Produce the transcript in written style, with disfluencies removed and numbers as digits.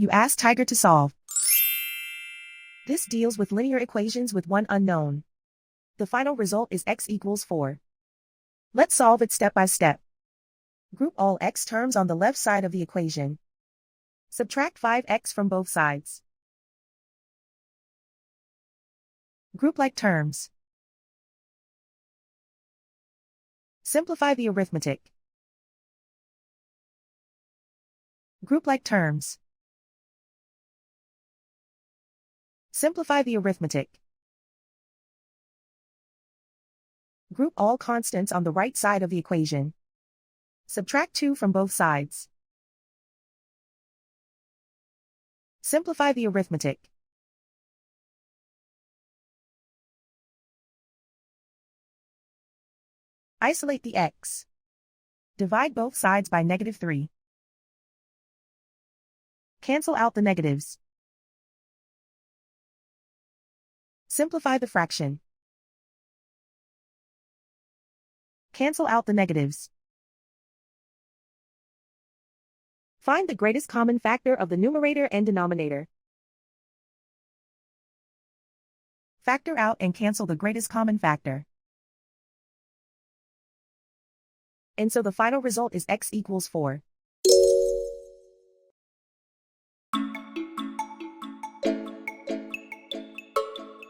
You ask Tiger to solve. This deals with linear equations with one unknown. The final result is x equals 4. Let's solve it step by step. Group all x terms on the left side of the equation. Subtract 5x from both sides. Group like terms. Simplify the arithmetic. Group like terms. Simplify the arithmetic. Group all constants on the right side of the equation. Subtract 2 from both sides. Simplify the arithmetic. Isolate the x. Divide both sides by -3. Cancel out the negatives. Simplify the fraction. Cancel out the negatives. Find the greatest common factor of the numerator and denominator. Factor out and cancel the greatest common factor. And so the final result is x equals 4.